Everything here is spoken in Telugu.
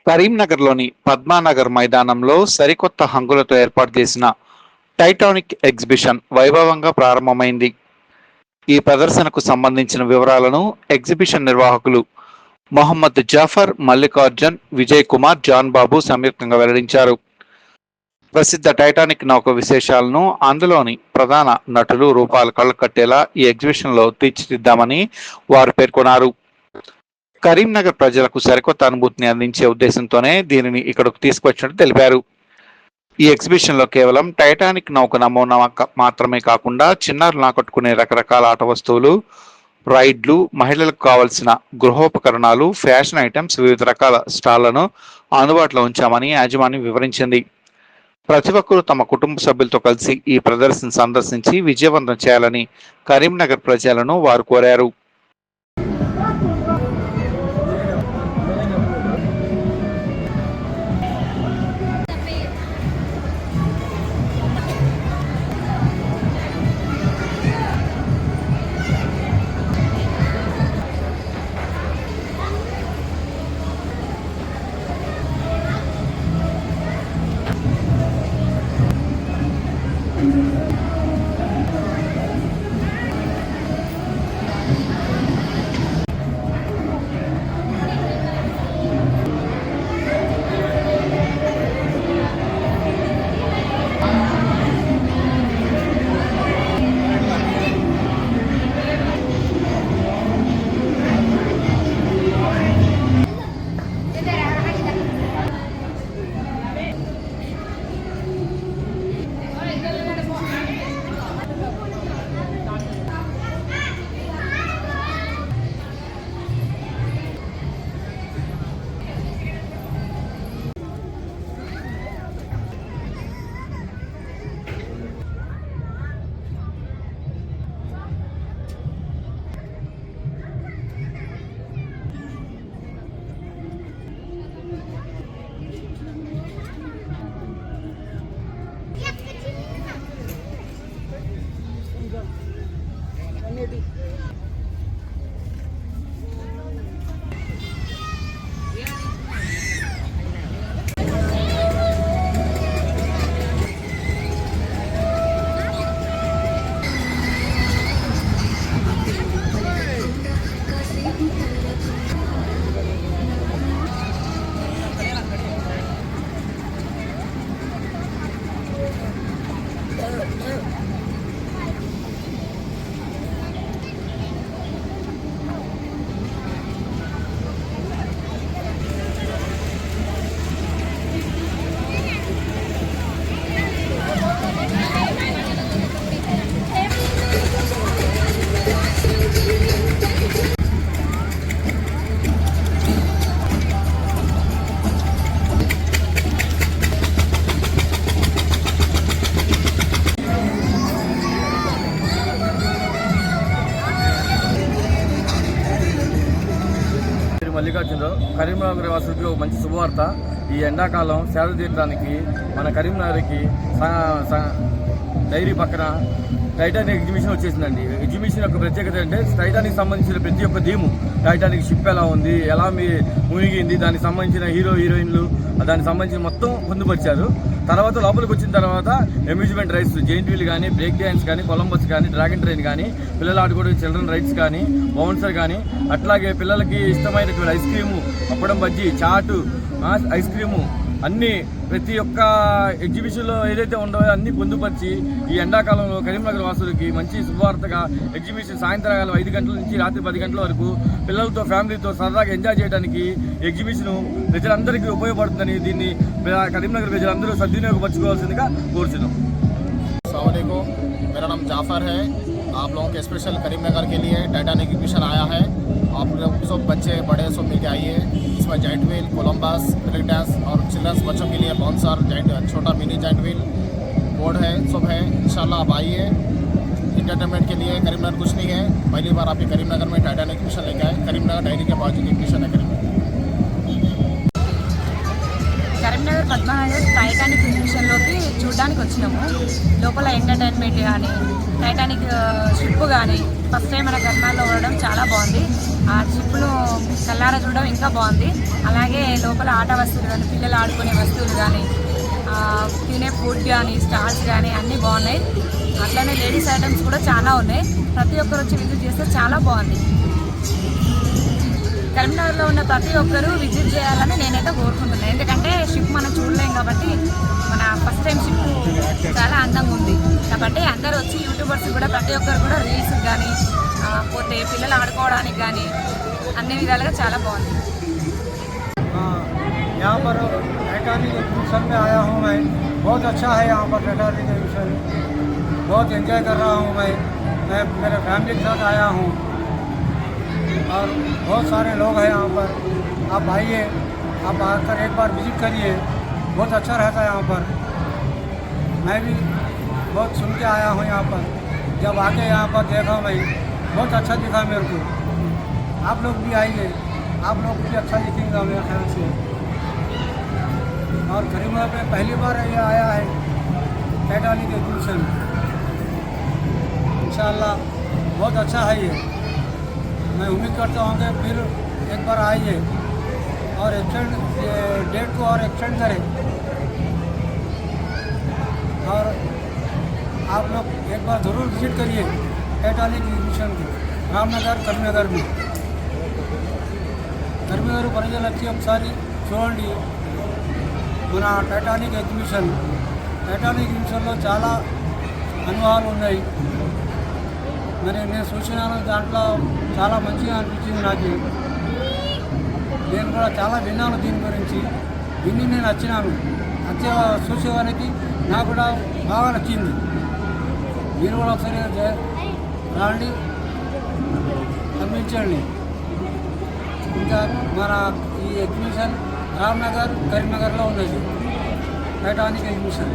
కరీంనగర్లోని పద్మానగర్ మైదానంలో సరికొత్త హంగులతో ఏర్పాటు చేసిన టైటానిక్ ఎగ్జిబిషన్ వైభవంగా ప్రారంభమైంది. ఈ ప్రదర్శనకు సంబంధించిన వివరాలను ఎగ్జిబిషన్ నిర్వాహకులు మొహమ్మద్ జాఫర్, మల్లికార్జున్, విజయ్ కుమార్, జాన్ బాబు సంయుక్తంగా వెల్లడించారు. ప్రసిద్ధ టైటానిక్ నౌక విశేషాలను, అందులోని ప్రధాన నటులు రూపాలు కళ్ళకట్టేలా ఈ ఎగ్జిబిషన్లో తీర్చిదిద్దామని వారు పేర్కొన్నారు. కరీంనగర్ ప్రజలకు సరికొత్త అనుభూతిని అందించే ఉద్దేశంతోనే దీనిని ఇక్కడకు తీసుకొచ్చినట్టు తెలిపారు. ఈ ఎగ్జిబిషన్లో కేవలం టైటానిక్ నౌక నమూనా మాత్రమే కాకుండా చిన్నారులు ఆకట్టుకునే రకరకాల ఆట వస్తువులు, రైడ్లు, మహిళలకు కావలసిన గృహోపకరణాలు, ఫ్యాషన్ ఐటమ్స్, వివిధ రకాల స్టాళ్లను అందుబాటులో ఉంచామని యాజమాన్యం వివరించింది. ప్రతి ఒక్కరూ తమ కుటుంబ సభ్యులతో కలిసి ఈ ప్రదర్శన సందర్శించి విజయవంతం చేయాలని కరీంనగర్ ప్రజలను వారు కోరారు. మల్లికార్జునరావు. కరీంనగర్ వాసులకి ఒక మంచి శుభవార్త. ఈ ఎండాకాలం సేద తీరడానికి మన కరీంనగర్కి డైరీ పక్కన టైటానిక్ ఎగ్జిబిషన్ వచ్చేసిందండి. ఎగ్జిబిషన్ యొక్క ప్రత్యేకత అంటే టైటానిక్ సంబంధించిన ప్రతి ఒక్క థీము, టైటానిక్ షిప్ ఎలా ఉంది, ఎలా మునిగింది, దానికి సంబంధించిన హీరో హీరోయిన్లు, దానికి సంబంధించిన మొత్తం పొందుపరిచారు. తర్వాత లోపలికి వచ్చిన తర్వాత అమ్యూజ్మెంట్ రైడ్స్, జైంట్ వీల్ కానీ, బ్రేక్ డ్యాన్స్ కానీ, కొలంబస్ కానీ, డ్రాగన్ ట్రైన్ కానీ, పిల్లలు ఆడుకోవడం చిల్డ్రన్ రైడ్స్ కానీ, బౌన్సర్ కానీ, అట్లాగే పిల్లలకి ఇష్టమైనటువంటి ఐస్ క్రీము, అప్పడం బజ్జీ, చాటు, ఐస్ క్రీము అన్నీ ప్రతి ఒక్క ఎగ్జిబిషన్లో ఏదైతే ఉండవో అన్నీ పొందుపరిచి ఈ ఎండాకాలంలో కరీంనగర్ వాసులకి మంచి శుభవార్తగా ఎగ్జిబిషన్ సాయంత్రకాలం 5 గంటల నుంచి రాత్రి 10 గంటల వరకు పిల్లలతో ఫ్యామిలీతో సరదాగా ఎంజాయ్ చేయడానికి ఎగ్జిబిషన్ ప్రజలందరికీ ఉపయోగపడుతుందని దీన్ని కరీంనగర్ ప్రజలందరూ సద్వినియోగపరచుకోవాల్సిందిగా కోరుచున్నాం. अस्सलाम वालेकुम, मेरा नाम जाफ़र है। आप लोगों के स्पेशल करीमनगर के लिए टाइटानिक एग्जिबिशन आया है। आप लोग सब बच्चे बड़े सब मिलके आइए। इसमें giant wheel, Columbus, break dance और चिल्ड्रंस बच्चों के लिए बाउंसर, छोटा मिनी जाइंट व्हील बोर्ड है, सब है। इंशाल्लाह आप आइए। इंटरटेनमेंट के लिए करीमनगर कुछ नहीं है। पहली बार आपके करीमनगर में टाइटानिक एग्जिबिशन लेके आए। करीमनगर डायरी के बाजू एग्जिबिशन है కరీంనగర్ పద్మానగర్ టైటానిక్ ఎగ్జిబిషన్లోకి చూడడానికి వచ్చినాము. లోపల ఎంటర్టైన్మెంట్ కానీ, టైటానిక్ షిప్ కానీ ఫస్ట్ టైం మన కర్నాల్లో ఉండడం చాలా బాగుంది. ఆ షిప్ను కల్లారా చూడడం ఇంకా బాగుంది. అలాగే లోపల ఆట వస్తువులు కానీ, పిల్లలు ఆడుకునే వస్తువులు కానీ, తినే ఫుడ్ కానీ, స్టాల్స్ కానీ అన్నీ బాగున్నాయి. అట్లనే లేడీస్ ఐటమ్స్ కూడా చాలా ఉన్నాయి. ప్రతి ఒక్కరు వచ్చి విజిట్ చేస్తే చాలా బాగుంది. కరీంనగర్లో ఉన్న ప్రతి ఒక్కరూ విజిట్ చేయాలని నేనైతే కోరుకుంటున్నాను. ఎందుకంటే షిప్ మనం చూడలేం కాబట్టి, మన ఫస్ట్ టైం షిప్ చాలా అందంగా ఉంది కాబట్టి అందరూ వచ్చి యూట్యూబర్స్ కూడా ప్రతి ఒక్కరు కూడా రీల్స్కి కానీ, పోతే పిల్లలు ఆడుకోవడానికి కానీ అన్ని విధాలుగా చాలా బాగుంది. यहाँ पर टाइटैनिक एग्जीबिशन में आया हूँ मैं। बहुत अच्छा है यहाँ पर टाइटैनिक एग्जीबिशन, बहुत एंजॉय कर रहा हूँ मैं मेरे फैमिली के साथ आया हूँ और बहुत सारे लोग हैं यहाँ पर। आप आइए, आप आकर एक बार विजिट करिए, बहुत अच्छा रहता है यहाँ पर। मैं भी बहुत सुन के आया हूँ यहाँ पर, जब आके यहाँ पर देखा मैं बहुत अच्छा दिखा मेरे को। आप लोग भी आइए, आप लोग भी अच्छा दिखेगा मेरे ख्याल से। और करीमनगर में पहली बार ये आया है टाइटैनिक एग्जीबिशन। इंशाअल्लाह बहुत अच्छा है ये। मैं उम्मीद करता हूँ कि फिर एक बार आइए और एक्सटेंड डेट को और एक्सटेंड करें। और आप लोग एक बार ज़रूर विजिट करिए टाइटैनिक एग्जीबिशन को रामनगर करीमनगर में। కరీంనగర్ ప్రజలు వచ్చి ఒకసారి చూడండి మన టైటానిక్ ఎగ్జిబిషన్లో చాలా అనుభవాలు ఉన్నాయి. మరి నేను చూసినాను, దాంట్లో చాలా మంచిగా అనిపించింది నాకు. నేను కూడా చాలా విన్నాను దీని గురించి, విని నేను వచ్చినాను. చూసేవారికి నాకు కూడా బాగా నచ్చింది. మీరు కూడా ఒకసారి రాండి, గమనించండి. ఇంకా మన ఈ ఎగ్జిబిషన్ రామ్నగర్ కరీంనగర్లో ఉన్నది టైటానిక్ ఎగ్జిబిషన్.